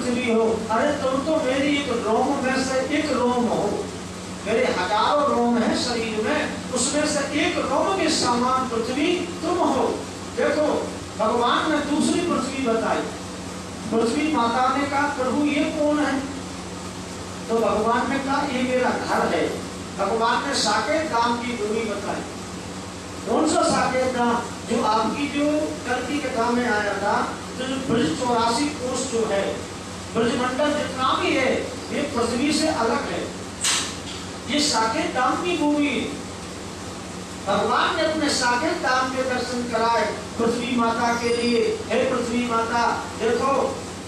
पृथ्वी हो, अरे तुम तो मेरी एक रोम में से एक रोम हो। मेरे हजारों रोम है शरीर में, उसमें से एक रोम के समान पृथ्वी तुम हो। देखो भगवान ने दूसरी पृथ्वी बताई। पृथ्वी माता ने कहा प्रभु ये कौन है? तो भगवान ने कहा ये मेरा घर है। भगवान ने साकेत धाम की भूमि बताई। कौन सा साकेत धाम? जो आपकी जो कल की कथा में आया था, तो ब्रज 84 कोष जो है, ब्रजमंडल जितना भी है, ये पृथ्वी से अलग है। ये साकेत धाम की भूमि। भगवान ने अपने साकेत धाम के दर्शन कराए पृथ्वी माता के लिए। हे पृथ्वी माता, देखो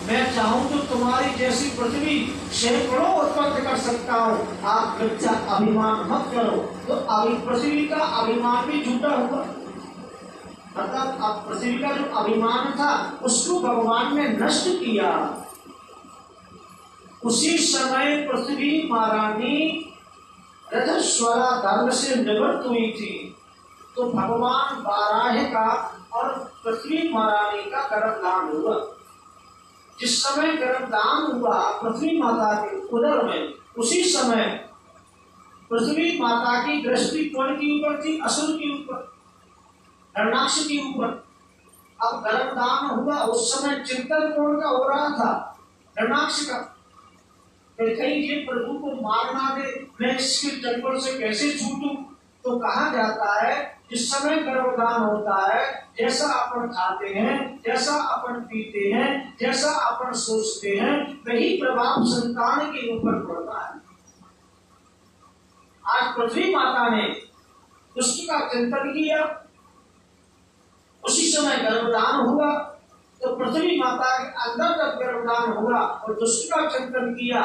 मैं चाहूं तो तुम्हारी जैसी पृथ्वी सैकड़ों उत्पन्न कर सकता हूँ। आप बच्चा अभिमान मत करो। तो अभी पृथ्वी का अभिमान भी झूठा हुआ। मतलब अब पृथ्वी का जो अभिमान था उसको भगवान ने नष्ट किया। उसी समय पृथ्वी महारानी रजस्वला धर्म से निवृत्त हुई थी। तो भगवान बाराह का और पृथ्वी महारानी का गर्भदान हुआ। जिस समय गर्भदान हुआ पृथ्वी माता के उदर में, उसी समय पृथ्वी माता की दृष्टि कौन की ऊपर थी? असुर की ऊपर, हिरण्याक्ष के ऊपर। अब गर्भदान हुआ, उस समय चिंतन कौन का हो रहा था? हिरण्याक्ष का। कहीं ये प्रभु को मारना दे, मैं इसके जंगल से कैसे छूटूं? तो कहा जाता है जिस समय गर्भदान होता है, जैसा अपन खाते हैं, जैसा अपन पीते हैं, जैसा अपन सोचते हैं, वही प्रभाव संतान के ऊपर पड़ता है। आज पृथ्वी माता ने दुष्ट का चिंतन किया, उसी समय गर्भदान हुआ। तो पृथ्वी माता के अंदर जब गर्भदान हुआ और दुष्ट का चिंतन किया,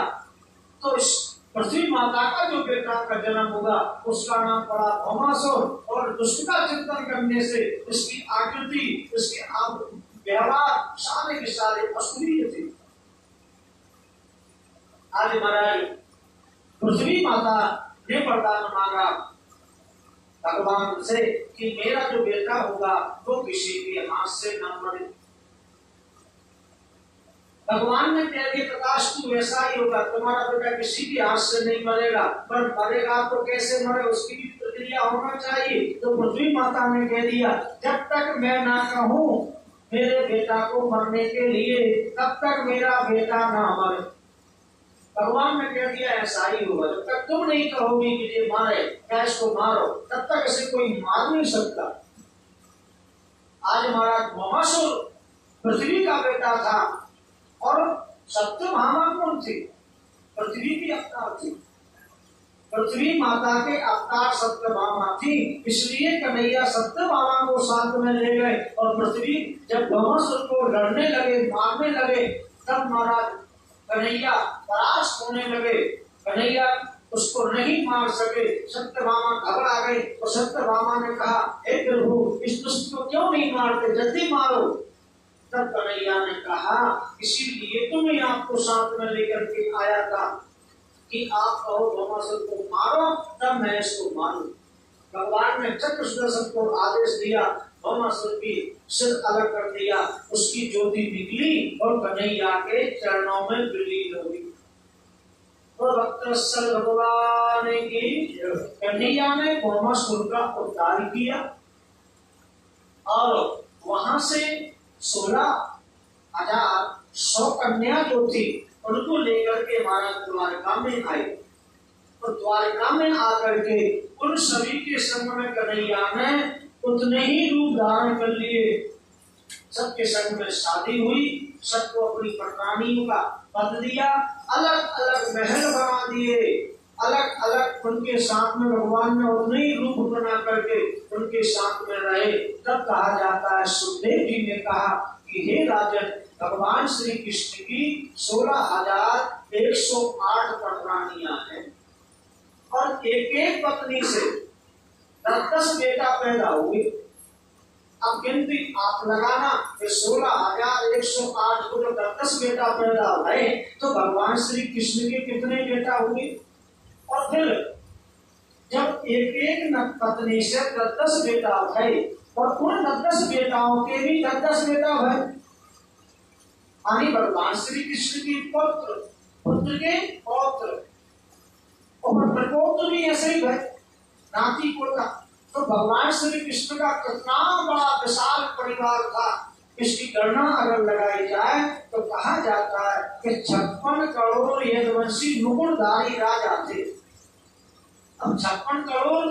तो इस पृथ्वी माता का जो बेटा का जन्म होगा उसका नाम पड़ा भौमासुर। और दुष्ट का चिंतन करने से इसकी आकृति, इसके व्यवहार सारे के सारे असुरीय थे। आज महाराज पृथ्वी माता ने वरदान मांगा भगवान से कि मेरा जो बेटा होगा वो किसी के हाथ से न मरे। भगवान ने कह दिया तथास्तु, ऐसा ही होगा, तुम्हारा बेटा किसी भी हाथ से नहीं मरेगा। पर मरेगा तो कैसे मरे, उसकी भी प्रक्रिया होना चाहिए। तो पृथ्वी माता ने कह दिया जब तक मैं ना कहूँ मेरे बेटा को मरने के लिए, तब तक मेरा बेटा ना मरे। भगवान ने कह दिया ऐसा ही होगा। जब तक तुम नहीं कहोगी कि ये मारे या इसको मारो, तब तक इसे कोई मार नहीं सकता। आज महाराज भौमासुर पृथ्वी का बेटा था और सत्यभामा कौन थी? पृथ्वी की अवतार थी। पृथ्वी माता के अवतार सत्यभामा थी, इसलिए कन्हैया सत्यभामा को साथ में ले गए। और पृथ्वी जब भौमासुर को लड़ने लगे, मारने लगे, तब महाराज कन्हैया परास्त होने लगे। कन्हैया उसको नहीं मार सके। सत्यभामा घबरा गई और सत्यभामा ने कहा हे प्रभु, इस दुष्ट को क्यों नहीं मारते, जल्दी मारो। तब कन्हैया ने कहा इसीलिए तो मैं आपको साथ में लेकर के आया था कि आप कहो भौमासुर को मारो, तब मैं इसको मारूं। भगवान ने चक्र सुदर्शन को आदेश दिया, भौमासुर की सिर अलग कर दिया, उसकी ज्योति निकली और कन्हैया के चरणों में विलीन हो गई। तो भक्तवत्सल भगवान की कन्हैया ने भौमासुर का उद्धार किया और वहां से 16,100 कन्या जो थी उनको लेकर के महाराज द्वारका में आए। और द्वारका में आकर के उन सभी के संग में कन्हैया ने उतने ही रूप धारण कर लिए। सबके संग में शादी हुई, सबको अपनी पटरानियों का पद दिया, अलग अलग महल बना दिए, अलग अलग उनके साथ में भगवान ने उतने ही रूप बना करके उनके साथ में रहे। तब कहा जाता है सुखदेव जी ने कहा कि हे राजन, भगवान श्री कृष्ण की 16,108 पटरानियां हैं और एक एक पत्नी से 10 बेटा पैदा हुए। अब गिनती आप लगाना, 16,108 को जो 10 बेटा पैदा हुए तो भगवान श्री कृष्ण के कितने बेटा हुए। और फिर जब एक एक पत्नी से 10 बेटा भय और उन 10 बेटाओं के भी 10 बेटा भय, यानी भगवान श्री कृष्ण की पुत्र, पुत्र के पौत्र, और प्रपौत्र भी ऐसे ही है, नाती कुल का। तो भगवान श्री कृष्ण का कितना बड़ा विशाल परिवार था, इसकी गणना अगर लगाई जाए तो कहा जाता है कि 56 करोड़ यदुवंशी मुकुटधारी राजा थे। अब 56 करोड़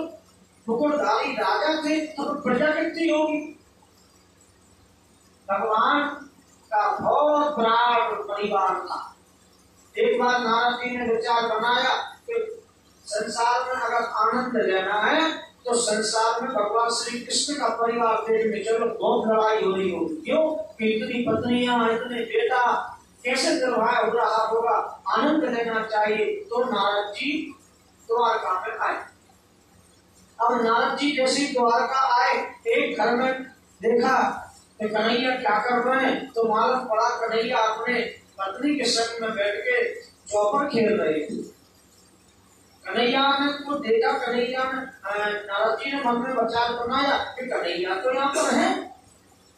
मुकुटधारी राजा थे तो प्रजा कितनी होगी? भगवान का बहुत विराट परिवार था। एक बार नारद जी ने विचार बनाया कि संसार में अगर आनंद लेना है तो संसार में भगवान श्री कृष्ण का परिवार देखने चलो, बहुत लड़ाई हो रही होगी। क्यों? कि इतनी पत्नियां, इतने बेटा, कैसे निर्वाह हो रहा होगा, आनंद लेना चाहिए। तो नारद जी द्वारका में आए। अब नारद जी जैसे द्वारका आए, एक घर में देखा कि कन्हैया क्या कर रहे हैं, तो मालूम पड़ा कन्हैया अपने पत्नी के संग में बैठ के चौपर खेल रहे थे। कन्हैया ने तो देखा, कन्हैया ने नारद जी ने मन में विचार बनाया कि कन्हैया तो यहाँ पर है।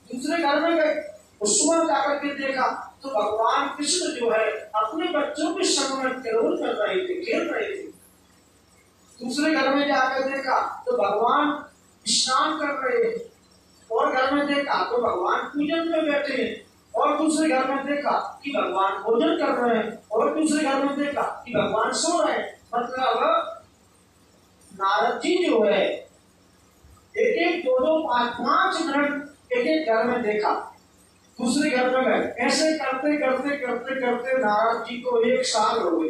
दूसरे घर में गए, उस समय जाकर के देखा तो भगवान कृष्ण जो है अपने बच्चों के संग में किलोल कर रहे थे, खेल रहे थे। दूसरे घर में जाकर देखा तो भगवान स्नान कर रहे हैं, और घर में देखा तो भगवान पूजन में बैठे हैं, और दूसरे घर में देखा कि भगवान भोजन कर रहे हैं, और दूसरे घर में देखा कि भगवान सो रहे हैं। मतलब नारद जी जो है एक एक दो दो पांच मिनट एक एक घर में देखा, दूसरे घर में गए, ऐसे करते करते करते करते नारद जी को 1 साल हो गए।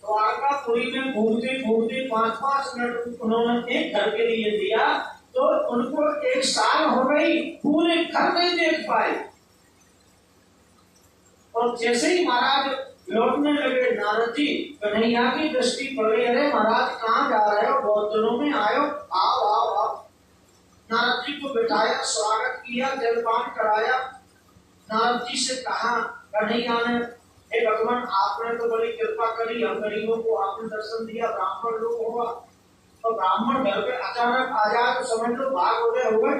द्वारकापुरी में घूमते घूमते 5-5 मिनट उन्होंने एक घर के लिए दिया, तो उनको 1 साल हो गई, पूरे घर नहीं देख पाए। और जैसे ही महाराज लौटने लगे, नारद जी कन्हैया की दृष्टि पड़ गई, अरे महाराज कहाँ जा रहे हो, बहुत दिनों में आयो, आओ आओ आओ। नारद जी को बिठाया, स्वागत किया, जलपान कराया। नारद जी से कहा, कन्हैया ने, हे भगवान आपने तो बड़ी कृपा करी, हम गरीबों को आपने दर्शन दिया, ब्राह्मण लोग होगा, तो ब्राह्मण घर पे अचानक आ जाए तो समझ लो भाग हो गए।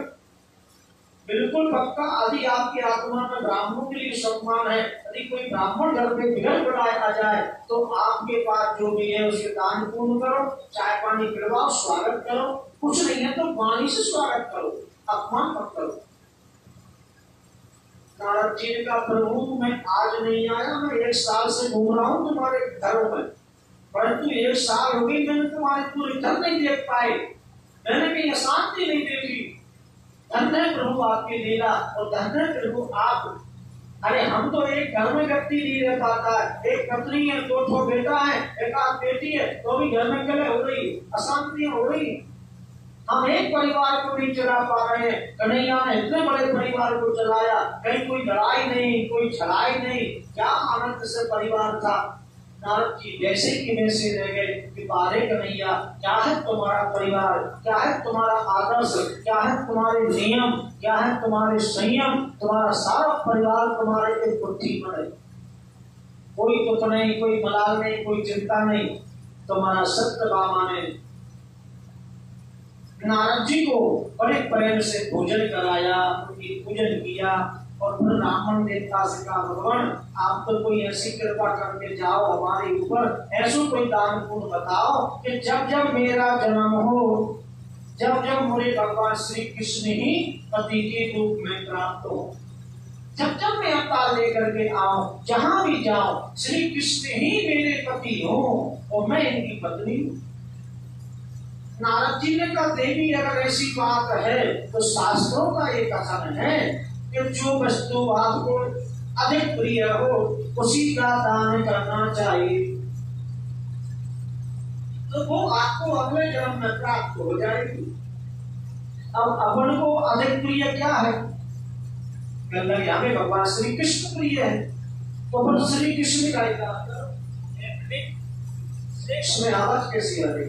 बिल्कुल पक्का, यदि आपकी आत्मा में ब्राह्मणों के लिए सम्मान है, यदि कोई ब्राह्मण घर पे बिगड़ पड़ाए आ जाए तो आपके पास जो भी है उसे दान पूर्ण करो, चाय पानी पिलवाओ, स्वागत करो, कुछ नहीं है तो वाणी से स्वागत करो, अपमान मत करो। नारद जी ने कहा, प्रभु मैं आज नहीं आया, मैं 1 साल से घूम रहा हूँ तुम्हारे घरों में, परंतु 1 साल हो गई मैंने तुम्हारे पूरे घर नहीं देख पाए, मैंने कहीं अशांति नहीं देखी। धन्य प्रभु आपकी लीला, और धन्य प्रभु आप। अरे हम तो एक घर में व्यक्ति नहीं रह पाता है, एक पत्नी है, 2 ठो बेटा है, एक आध बेटी है, तो भी घर में कलह हो रही, अशांतियां हो रही। हम एक परिवार को नहीं चला पा रहे हैं। कन्हैया ने इतने बड़े परिवार को चलाया, कहीं कोई लड़ाई नहीं, कोई छलाई नहीं, क्या आनंद से परिवार था। नारद जी वैसे की वैसे रह गए कि बारे कन्हैया, क्या है तुम्हारा परिवार, क्या है तुम्हारा आदर्श, क्या है तुम्हारे नियम, क्या है तुम्हारे संयम, तुम्हारा सारा परिवार तुम्हारे एक बुद्धि पर है, कोई दुख नहीं, कोई मलाल नहीं, कोई चिंता नहीं, तुम्हारा सत्य बामा ने नारद जी को बड़े प्रेम से भोजन कराया, उनकी पूजन किया, और फिर ब्राह्मण देवता से कहा, भगवान आप तो कोई ऐसी कृपा करके जाओ हमारे ऊपर, ऐसा कोई दान पुण्य बताओ कि जब जब मेरा जन्म हो, जब जब मुझे भगवान श्री कृष्ण ही पति के रूप में प्राप्त हो, जब जब मैं अवतार लेकर के आऊं, जहां भी जाऊं, श्री कृष्ण ही मेरे पति हो और मैं इनकी पत्नी हूं। नारद जी ने कहा, देवी अगर ऐसी बात है तो शास्त्रों का ये कथन है कि जो वस्तु आपको अधिक प्रिय हो उसी का दान करना चाहिए, तो वो आपको अगले जन्म में प्राप्त हो जाएगी। अब अपन को अधिक प्रिय क्या है? हमें भगवान श्री कृष्ण प्रिय है, तो अपन श्री कृष्ण का इसमें आवाज कैसी आ रही?